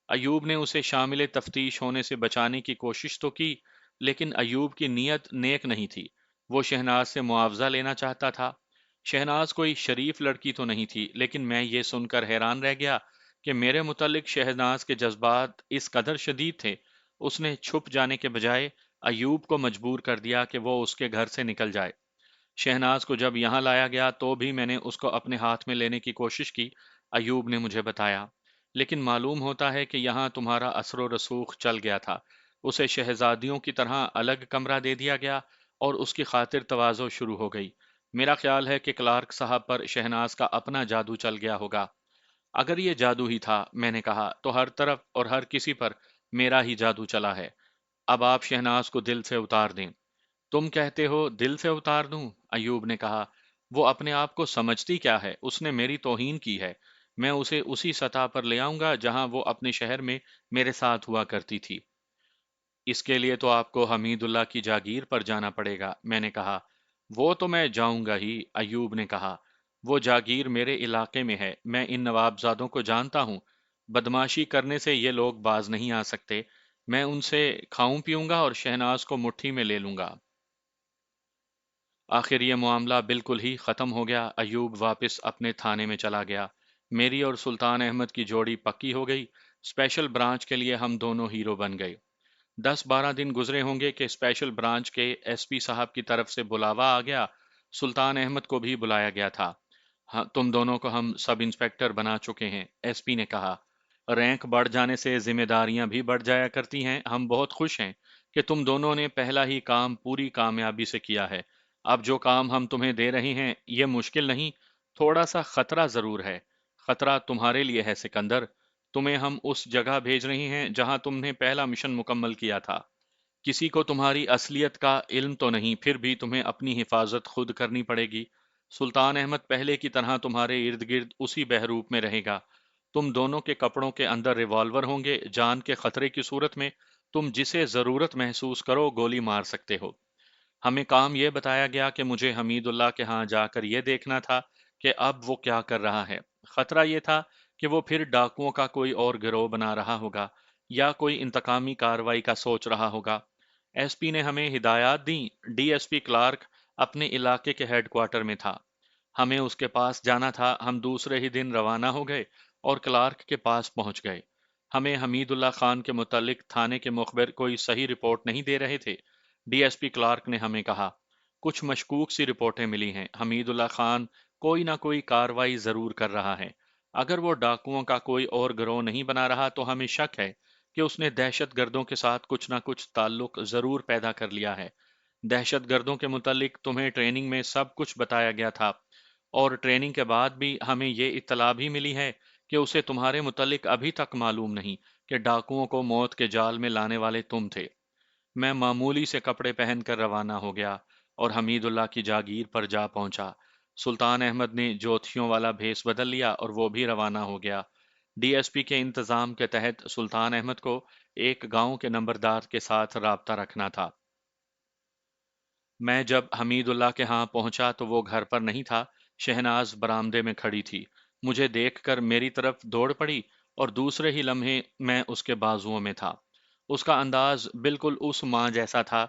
ایوب نے اسے شامل تفتیش ہونے سے بچانے کی کوشش تو کی، لیکن ایوب کی نیت نیک نہیں تھی۔ وہ شہناز سے معاوضہ لینا چاہتا تھا۔ شہناز کوئی شریف لڑکی تو نہیں تھی، لیکن میں یہ سن کر حیران رہ گیا کہ میرے متعلق شہناز کے جذبات اس قدر شدید تھے۔ اس نے چھپ جانے کے بجائے ایوب کو مجبور کر دیا کہ وہ اس کے گھر سے نکل جائے۔ شہناز کو جب یہاں لایا گیا تو بھی میں نے اس کو اپنے ہاتھ میں لینے کی کوشش کی، ایوب نے مجھے بتایا، لیکن معلوم ہوتا ہے کہ یہاں تمہارا اثر و رسوخ چل گیا تھا۔ اسے شہزادیوں کی طرح الگ کمرہ دے دیا گیا اور اس کی خاطر تواضع شروع ہو گئی۔ میرا خیال ہے کہ کلارک صاحب پر شہناز کا اپنا جادو چل گیا ہوگا۔ اگر یہ جادو ہی تھا، میں نے کہا، تو ہر طرف اور ہر کسی پر میرا ہی جادو چلا ہے۔ اب آپ شہناز کو دل سے اتار دیں۔ تم کہتے ہو دل سے اتار دوں؟ ایوب نے کہا، وہ اپنے آپ کو سمجھتی کیا ہے؟ اس نے میری توہین کی ہے۔ میں اسے اسی سطح پر لے آؤں گا جہاں وہ اپنے شہر میں میرے ساتھ ہوا کرتی تھی۔ اس کے لیے تو آپ کو حمید اللہ کی جاگیر پر جانا پڑے گا، میں نے کہا۔ وہ تو میں جاؤں گا ہی، ایوب نے کہا۔ وہ جاگیر میرے علاقے میں ہے، میں ان نوابزادوں کو جانتا ہوں۔ بدماشی کرنے سے یہ لوگ باز نہیں آ سکتے۔ میں ان سے کھاؤں پیوں گا اور شہناز کو مٹھی میں لے لوں گا۔ آخر یہ معاملہ بالکل ہی ختم ہو گیا۔ ایوب واپس اپنے تھانے میں چلا گیا۔ میری اور سلطان احمد کی جوڑی پکی ہو گئی۔ اسپیشل برانچ کے لیے ہم دونوں ہیرو بن گئے۔ 10-12 دن گزرے ہوں گے کہ اسپیشل برانچ کے ایس پی صاحب کی طرف سے بلاوا آ گیا۔ سلطان احمد کو بھی بلایا گیا تھا۔ ہاں، تم دونوں کو ہم سب انسپیکٹر بنا چکے ہیں، ایس پی نے کہا۔ رینک بڑھ جانے سے ذمہ داریاں بھی بڑھ جایا کرتی ہیں۔ ہم بہت خوش ہیں کہ تم دونوں نے پہلا ہی کام پوری کامیابی سے کیا ہے۔ اب جو کام ہم تمہیں دے رہے ہیں یہ مشکل نہیں، تھوڑا سا خطرہ ضرور ہے۔ خطرہ تمہارے لیے ہے سکندر۔ تمہیں ہم اس جگہ بھیج رہے ہیں جہاں تم نے پہلا مشن مکمل کیا تھا۔ کسی کو تمہاری اصلیت کا علم تو نہیں، پھر بھی تمہیں اپنی حفاظت خود کرنی پڑے گی۔ سلطان احمد پہلے کی طرح تمہارے ارد گرد اسی بحروپ میں رہے گا۔ تم دونوں کے کپڑوں کے اندر ریوالور ہوں گے، جان کے خطرے کی صورت میں تم جسے ضرورت محسوس کرو گولی مار سکتے ہو۔ ہمیں کام یہ بتایا گیا کہ مجھے حمید اللہ کے ہاں جا کر یہ دیکھنا تھا کہ اب وہ کیا کر رہا ہے۔ خطرہ یہ تھا کہ وہ پھر ڈاکوؤں کا کوئی اور گروہ بنا رہا ہوگا یا کوئی انتقامی کارروائی کا سوچ رہا ہوگا۔ ایس پی نے ہمیں ہدایات دیں۔ ڈی ایس پی کلارک اپنے علاقے کے ہیڈ کوارٹر میں تھا۔ ہمیں اس کے پاس جانا تھا۔ ہم دوسرے ہی دن روانہ ہو گئے اور کلارک کے پاس پہنچ گئے۔ ہمیں حمید اللہ خان کے متعلق تھانے کے مخبر کوئی صحیح رپورٹ نہیں دے رہے تھے، ڈی ایس پی کلارک نے ہمیں کہا۔ کچھ مشکوک سی رپورٹیں ملی ہیں، حمید اللہ خان کوئی نہ کوئی کاروائی ضرور کر رہا ہے۔ اگر وہ ڈاکوؤں کا کوئی اور گروہ نہیں بنا رہا تو ہمیں شک ہے کہ اس نے دہشت گردوں کے ساتھ کچھ نہ کچھ تعلق ضرور پیدا کر لیا ہے۔ دہشت گردوں کے متعلق تمہیں ٹریننگ میں سب کچھ بتایا گیا تھا، اور ٹریننگ کے بعد بھی ہمیں یہ اطلاع بھی ملی ہے کہ اسے تمہارے متعلق ابھی تک معلوم نہیں کہ ڈاکوؤں کو موت کے جال میں لانے والے تم تھے۔ میں معمولی سے کپڑے پہن کر روانہ ہو گیا اور حمید اللہ کی جاگیر پر جا پہنچا۔ سلطان احمد نے جوتھیوں والا بھیس بدل لیا اور وہ بھی روانہ ہو گیا۔ ڈی ایس پی کے انتظام کے تحت سلطان احمد کو ایک گاؤں کے نمبردار کے ساتھ رابطہ رکھنا تھا۔ میں جب حمید اللہ کے ہاں پہنچا تو وہ گھر پر نہیں تھا، شہناز برآمدے میں کھڑی تھی۔ مجھے دیکھ کر میری طرف دوڑ پڑی اور دوسرے ہی لمحے میں اس کے بازوؤں میں تھا۔ اس کا انداز بالکل اس ماں جیسا تھا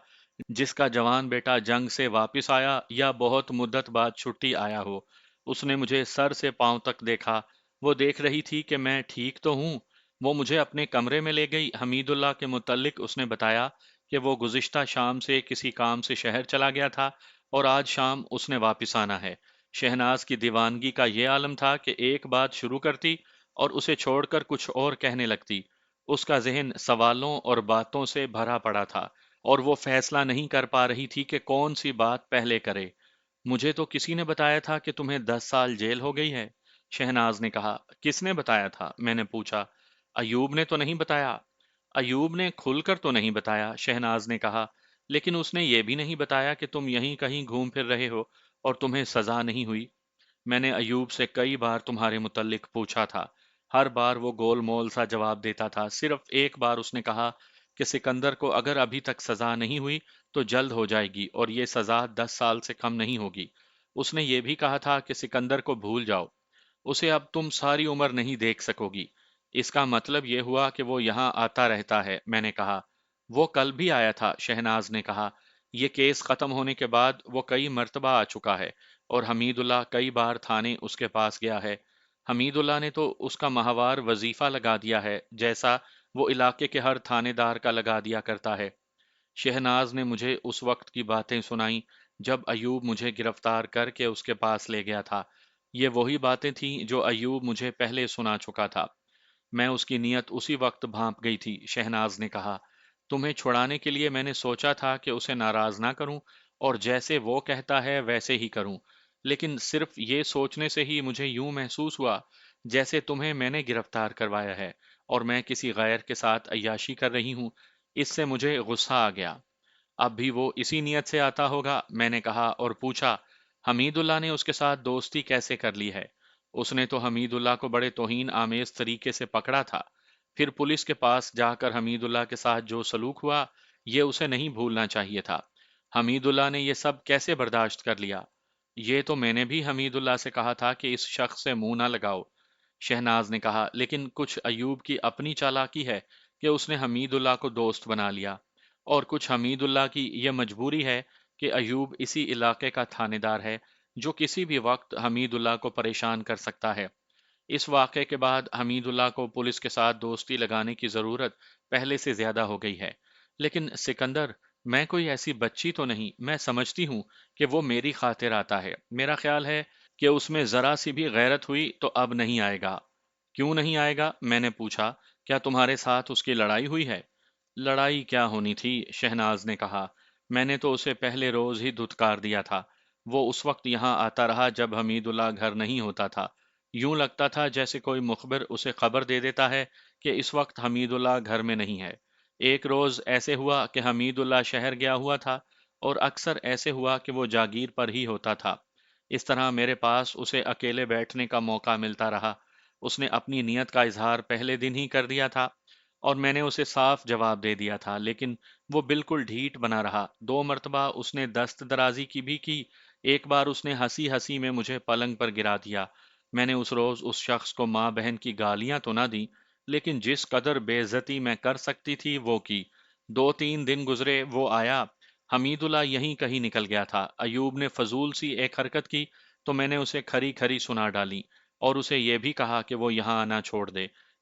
جس کا جوان بیٹا جنگ سے واپس آیا یا بہت مدت بعد چھٹی آیا ہو۔ اس نے مجھے سر سے پاؤں تک دیکھا۔ وہ دیکھ رہی تھی کہ میں ٹھیک تو ہوں۔ وہ مجھے اپنے کمرے میں لے گئی۔ حمید اللہ کے متعلق اس نے بتایا کہ وہ گزشتہ شام سے کسی کام سے شہر چلا گیا تھا اور آج شام اس نے واپس آنا ہے۔ شہناز کی دیوانگی کا یہ عالم تھا کہ ایک بات شروع کرتی اور اسے چھوڑ کر کچھ اور کہنے لگتی۔ اس کا ذہن سوالوں اور باتوں سے بھرا پڑا تھا اور وہ فیصلہ نہیں کر پا رہی تھی کہ کون سی بات پہلے کرے۔ مجھے تو کسی نے بتایا تھا کہ تمہیں 10 سال جیل ہو گئی ہے، شہناز نے کہا۔ کس نے بتایا تھا؟ میں نے پوچھا۔ ایوب نے تو نہیں بتایا۔ ایوب نے کھل کر تو نہیں بتایا، شہناز نے کہا، لیکن اس نے یہ بھی نہیں بتایا کہ تم یہیں کہیں گھوم پھر رہے ہو اور تمہیں سزا نہیں ہوئی۔ میں نے ایوب سے کئی بار تمہارے متعلق پوچھا تھا، ہر بار وہ گول مول سا جواب دیتا تھا۔ صرف ایک بار اس نے کہا کہ سکندر کو اگر ابھی تک سزا نہیں ہوئی تو جلد ہو جائے گی اور یہ سزا 10 سال سے کم نہیں ہوگی۔ اس نے یہ بھی کہا تھا کہ سکندر کو بھول جاؤ، اسے اب تم ساری عمر نہیں دیکھ سکو گی۔ اس کا مطلب یہ ہوا کہ وہ یہاں آتا رہتا ہے، میں نے کہا۔ وہ کل بھی آیا تھا، شہناز نے کہا۔ یہ کیس ختم ہونے کے بعد وہ کئی مرتبہ آ چکا ہے اور حمید اللہ کئی بار تھانے اس کے پاس گیا ہے۔ حمید اللہ نے تو اس کا ماہوار وظیفہ لگا دیا ہے، جیسا وہ علاقے کے ہر تھانے دار کا لگا دیا کرتا ہے۔ شہناز نے مجھے اس وقت کی باتیں سنائیں جب ایوب مجھے گرفتار کر کے اس کے پاس لے گیا تھا۔ یہ وہی باتیں تھیں جو ایوب مجھے پہلے سنا چکا تھا۔ میں اس کی نیت اسی وقت بھانپ گئی تھی، شہناز نے کہا۔ تمہیں چھڑانے کے لیے میں نے سوچا تھا کہ اسے ناراض نہ کروں اور جیسے وہ کہتا ہے ویسے ہی کروں، لیکن صرف یہ سوچنے سے ہی مجھے یوں محسوس ہوا جیسے تمہیں میں نے گرفتار کروایا ہے اور میں کسی غیر کے ساتھ عیاشی کر رہی ہوں۔ اس سے مجھے غصہ آ گیا۔ اب بھی وہ اسی نیت سے آتا ہوگا، میں نے کہا اور پوچھا، حمید اللہ نے اس کے ساتھ دوستی کیسے کر لی ہے؟ اس نے تو حمید اللہ کو بڑے توہین آمیز طریقے سے پکڑا تھا۔ پھر پولیس کے پاس جا کر حمید اللہ کے ساتھ جو سلوک ہوا، یہ اسے نہیں بھولنا چاہیے تھا۔ حمید اللہ نے یہ سب کیسے برداشت کر لیا؟ یہ تو میں نے بھی حمید اللہ سے کہا تھا کہ اس شخص سے منہ نہ لگاؤ، شہناز نے کہا، لیکن کچھ ایوب کی اپنی چالاکی ہے کہ اس نے حمید اللہ کو دوست بنا لیا، اور کچھ حمید اللہ کی یہ مجبوری ہے کہ ایوب اسی علاقے کا تھانے دار ہے جو کسی بھی وقت حمید اللہ کو پریشان کر سکتا ہے۔ اس واقعے کے بعد حمید اللہ کو پولیس کے ساتھ دوستی لگانے کی ضرورت پہلے سے زیادہ ہو گئی ہے۔ لیکن سکندر، میں کوئی ایسی بچی تو نہیں، میں سمجھتی ہوں کہ وہ میری خاطر آتا ہے۔ میرا خیال ہے کہ اس میں ذرا سی بھی غیرت ہوئی تو اب نہیں آئے گا۔ کیوں نہیں آئے گا؟ میں نے پوچھا۔ کیا تمہارے ساتھ اس کی لڑائی ہوئی ہے؟ لڑائی کیا ہونی تھی، شہناز نے کہا۔ میں نے تو اسے پہلے روز ہی دھتکار دیا تھا۔ وہ اس وقت یہاں آتا رہا جب حمید اللہ گھر نہیں ہوتا تھا۔ یوں لگتا تھا جیسے کوئی مخبر اسے خبر دے دیتا ہے کہ اس وقت حمید اللہ گھر میں نہیں ہے۔ ایک روز ایسے ہوا کہ حمید اللہ شہر گیا ہوا تھا اور اکثر ایسے ہوا کہ وہ جاگیر پر ہی ہوتا تھا۔ اس طرح میرے پاس اسے اکیلے بیٹھنے کا موقع ملتا رہا۔ اس نے اپنی نیت کا اظہار پہلے دن ہی کر دیا تھا اور میں نے اسے صاف جواب دے دیا تھا، لیکن وہ بالکل ڈھیٹ بنا رہا۔ 2 مرتبہ اس نے دست درازی کی بھی کی۔ ایک بار اس نے ہنسی ہنسی میں مجھے پلنگ پر گرا دیا۔ میں نے اس روز اس شخص کو ماں بہن کی گالیاں تو نہ دی، لیکن جس قدر بے عزتی میں کر سکتی تھی وہ کی۔ 2 3 دن گزرے، وہ آیا۔ حمید اللہ یہیں کہیں نکل گیا تھا۔ ایوب نے فضول سی ایک حرکت کی تو میں نے اسے کھری کھری سنا ڈالی اور اسے یہ بھی کہا کہ وہ یہاں آنا چھوڑ دے۔